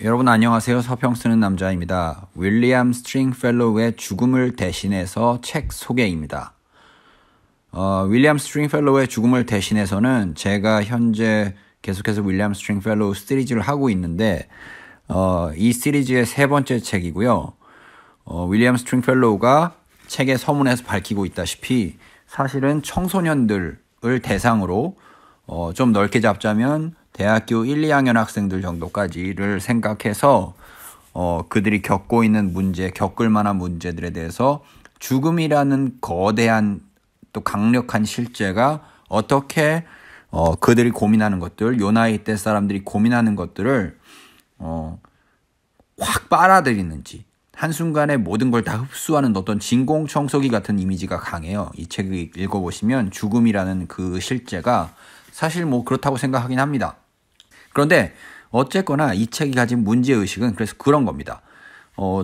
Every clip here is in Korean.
여러분 안녕하세요. 서평 쓰는 남자입니다. 윌리엄 스트링펠로우의 죽음을 대신해서 책 소개입니다. 윌리엄 스트링펠로우의 죽음을 대신해서는 제가 현재 계속해서 윌리엄 스트링펠로우 시리즈를 하고 있는데 이 시리즈의 세 번째 책이고요. 윌리엄 스트링펠로우가 책의 서문에서 밝히고 있다시피 사실은 청소년들을 대상으로 좀 넓게 잡자면 대학교 1, 2학년 학생들 정도까지를 생각해서 그들이 겪고 있는 문제, 겪을 만한 문제들에 대해서 죽음이라는 거대한 또 강력한 실제가 어떻게 그들이 고민하는 것들, 요 나이 때 사람들이 고민하는 것들을 확 빨아들이는지 한순간에 모든 걸 다 흡수하는 어떤 진공청소기 같은 이미지가 강해요. 이 책을 읽어보시면 죽음이라는 그 실제가 사실 뭐 그렇다고 생각하긴 합니다. 그런데 어쨌거나 이 책이 가진 문제의식은 그래서 그런 겁니다.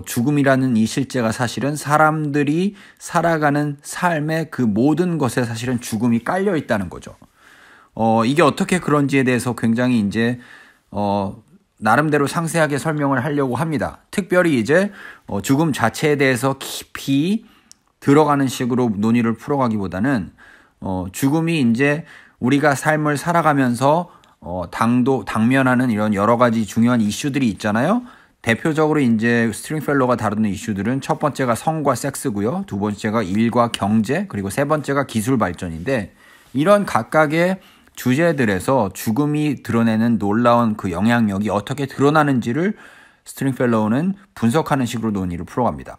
죽음이라는 이 실제가 사실은 사람들이 살아가는 삶의 그 모든 것에 사실은 죽음이 깔려 있다는 거죠. 이게 어떻게 그런지에 대해서 굉장히 이제 나름대로 상세하게 설명을 하려고 합니다. 특별히 이제 죽음 자체에 대해서 깊이 들어가는 식으로 논의를 풀어가기보다는 죽음이 이제 우리가 삶을 살아가면서 당면하는 이런 여러 가지 중요한 이슈들이 있잖아요. 대표적으로 이제 스트링펠로우가 다루는 이슈들은 첫 번째가 성과 섹스고요. 두 번째가 일과 경제, 그리고 세 번째가 기술 발전인데 이런 각각의 주제들에서 죽음이 드러내는 놀라운 그 영향력이 어떻게 드러나는지를 스트링펠로우는 분석하는 식으로 논의를 풀어갑니다.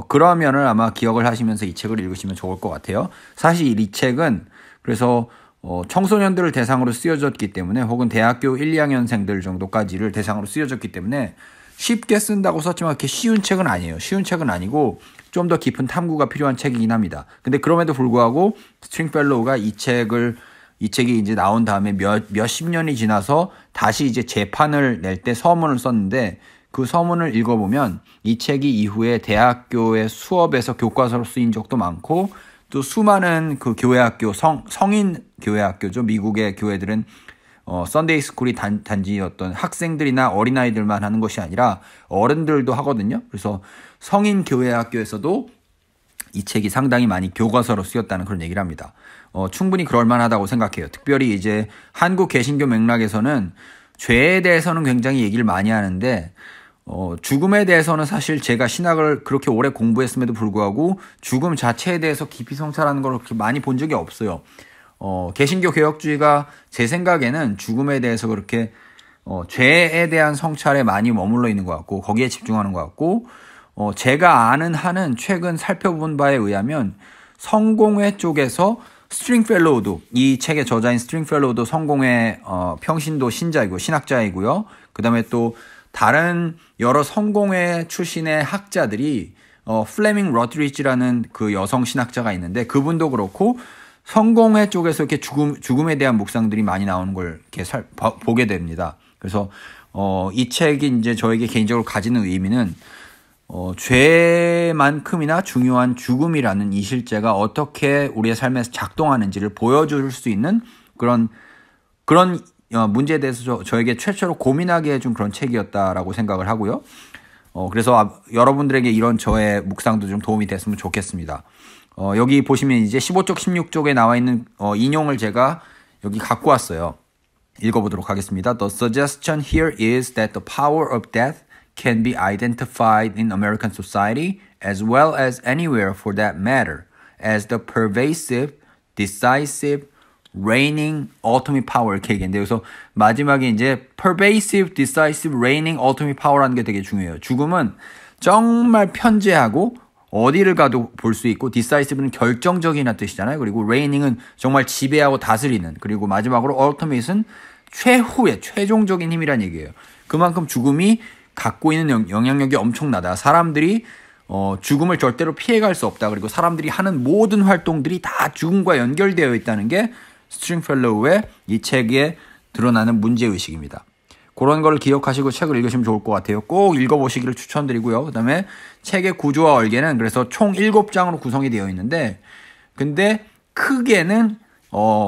그러면은 아마 기억을 하시면서 이 책을 읽으시면 좋을 것 같아요. 사실 이 책은 그래서 청소년들을 대상으로 쓰여졌기 때문에 혹은 대학교 1, 2학년생들 정도까지를 대상으로 쓰여졌기 때문에 쉽게 쓴다고 썼지만 그렇게 쉬운 책은 아니에요. 쉬운 책은 아니고 좀 더 깊은 탐구가 필요한 책이긴 합니다. 근데 그럼에도 불구하고 스트링펠로우가 이 책이 이제 나온 다음에 몇십 년이 지나서 다시 이제 재판을 낼 때 서문을 썼는데 그 서문을 읽어보면 이 책이 이후에 대학교의 수업에서 교과서로 쓰인 적도 많고 또 수많은 그 교회학교, 성인 교회학교죠. 미국의 교회들은 썬데이 스쿨이 단지 어떤 학생들이나 어린아이들만 하는 것이 아니라 어른들도 하거든요. 그래서 성인 교회학교에서도 이 책이 상당히 많이 교과서로 쓰였다는 그런 얘기를 합니다. 충분히 그럴 만하다고 생각해요. 특별히 이제 한국 개신교 맥락에서는 죄에 대해서는 굉장히 얘기를 많이 하는데 죽음에 대해서는 사실 제가 신학을 그렇게 오래 공부했음에도 불구하고 죽음 자체에 대해서 깊이 성찰하는 걸 그렇게 많이 본 적이 없어요. 개신교 개혁주의가 제 생각에는 죽음에 대해서 그렇게 죄에 대한 성찰에 많이 머물러 있는 것 같고 거기에 집중하는 것 같고 제가 아는 한은 최근 살펴본 바에 의하면 성공회 쪽에서 스트링펠로우도 이 책의 저자인 스트링펠로우도 성공회 평신도 신자이고 신학자이고요. 그 다음에 또 다른 여러 성공회 출신의 학자들이 플레밍 러드리지라는 그 여성 신학자가 있는데 그분도 그렇고 성공회 쪽에서 이렇게 죽음에 대한 묵상들이 많이 나오는 걸 이렇게 보게 됩니다. 그래서 이 책이 이제 저에게 개인적으로 가지는 의미는 죄만큼이나 중요한 죽음이라는 이 실제가 어떻게 우리의 삶에서 작동하는지를 보여줄 수 있는 그런 문제에 대해서 저에게 최초로 고민하게 해준 그런 책이었다라고 생각을 하고요. 그래서 여러분들에게 이런 저의 묵상도 좀 도움이 됐으면 좋겠습니다. 여기 보시면 이제 15쪽, 16쪽에 나와 있는 인용을 제가 여기 갖고 왔어요. 읽어보도록 하겠습니다. The suggestion here is that the power of death can be identified in American society as well as anywhere for that matter as the pervasive, decisive, reigning ultimate power 이렇게 얘기했는데 여기서 마지막에 이제 pervasive, decisive, reigning ultimate power라는 게 되게 중요해요. 죽음은 정말 편재하고 어디를 가도 볼 수 있고 decisive는 결정적이라는 뜻이잖아요. 그리고 reigning은 정말 지배하고 다스리는 그리고 마지막으로 ultimate은 최후의 최종적인 힘이란 얘기예요. 그만큼 죽음이 갖고 있는 영향력이 엄청나다. 사람들이 죽음을 절대로 피해갈 수 없다. 그리고 사람들이 하는 모든 활동들이 다 죽음과 연결되어 있다는 게 스트링펠로우의 이 책에 드러나는 문제의식입니다. 그런 걸 기억하시고 책을 읽으시면 좋을 것 같아요. 꼭 읽어보시기를 추천드리고요. 그 다음에 책의 구조와 얼개는 그래서 총 7장으로 구성이 되어 있는데 근데 크게는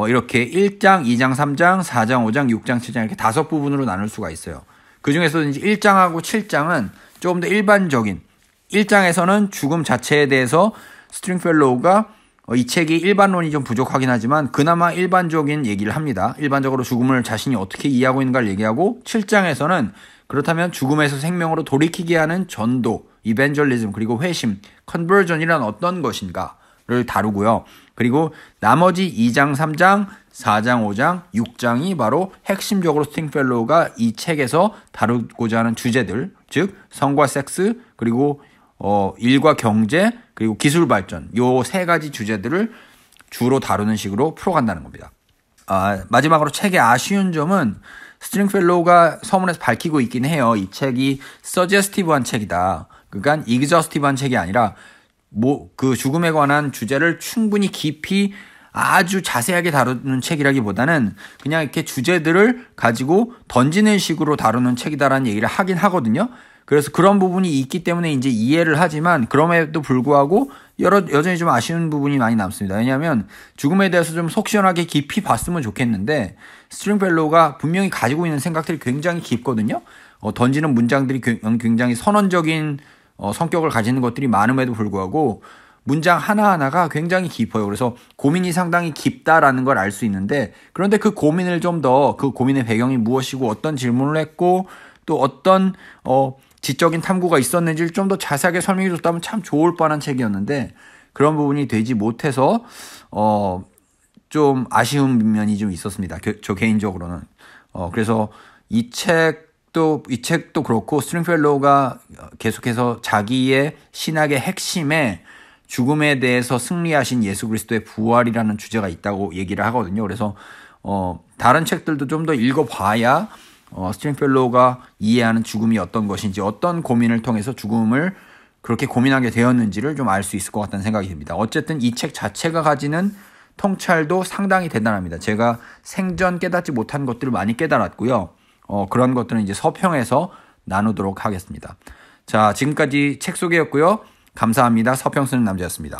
이렇게 1장, 2장, 3장, 4장, 5장, 6장, 7장 이렇게 5부분으로 나눌 수가 있어요. 그 중에서도 이제 1장하고 7장은 조금 더 일반적인 1장에서는 죽음 자체에 대해서 스트링펠로우가 이 책이 일반론이 좀 부족하긴 하지만 그나마 일반적인 얘기를 합니다. 일반적으로 죽음을 자신이 어떻게 이해하고 있는가를 얘기하고 7장에서는 그렇다면 죽음에서 생명으로 돌이키게 하는 전도, 이벤젤리즘, 그리고 회심, 컨버전이란 어떤 것인가를 다루고요. 그리고 나머지 2장, 3장, 4장, 5장, 6장이 바로 핵심적으로 스트링펠로우가 이 책에서 다루고자 하는 주제들, 즉 성과 섹스, 그리고 일과 경제, 그리고 기술 발전, 요 세 가지 주제들을 주로 다루는 식으로 풀어간다는 겁니다. 마지막으로 책의 아쉬운 점은 스트링펠로우가 서문에서 밝히고 있긴 해요. 이 책이 서제스티브한 책이다. 그러니까 이그저스티브한 책이 아니라 그 죽음에 관한 주제를 충분히 깊이 아주 자세하게 다루는 책이라기보다는 그냥 이렇게 주제들을 가지고 던지는 식으로 다루는 책이다라는 얘기를 하긴 하거든요. 그래서 그런 부분이 있기 때문에 이제 이해를 하지만 그럼에도 불구하고 여전히 좀 아쉬운 부분이 많이 남습니다. 왜냐하면 죽음에 대해서 좀 속 시원하게 깊이 봤으면 좋겠는데 스트링펠로우가 분명히 가지고 있는 생각들이 굉장히 깊거든요. 던지는 문장들이 굉장히 선언적인 성격을 가지는 것들이 많음에도 불구하고 문장 하나하나가 굉장히 깊어요. 그래서 고민이 상당히 깊다라는 걸 알 수 있는데 그런데 그 고민을 좀 더 그 고민의 배경이 무엇이고 어떤 질문을 했고 또 어떤 지적인 탐구가 있었는지를 좀 더 자세하게 설명해 줬다면 참 좋을 뻔한 책이었는데 그런 부분이 되지 못해서 좀 아쉬운 면이 좀 있었습니다. 저 개인적으로는. 그래서 이 책도 그렇고 스트링펠로우가 계속해서 자기의 신학의 핵심에 죽음에 대해서 승리하신 예수 그리스도의 부활이라는 주제가 있다고 얘기를 하거든요. 그래서 다른 책들도 좀 더 읽어봐야 스트링펠로우가 이해하는 죽음이 어떤 것인지 어떤 고민을 통해서 죽음을 그렇게 고민하게 되었는지를 좀 알 수 있을 것 같다는 생각이 듭니다. 어쨌든 이 책 자체가 가지는 통찰도 상당히 대단합니다. 제가 생전 깨닫지 못한 것들을 많이 깨달았고요. 그런 것들은 이제 서평에서 나누도록 하겠습니다. 자, 지금까지 책 소개였고요. 감사합니다. 서평 쓰는 남자였습니다.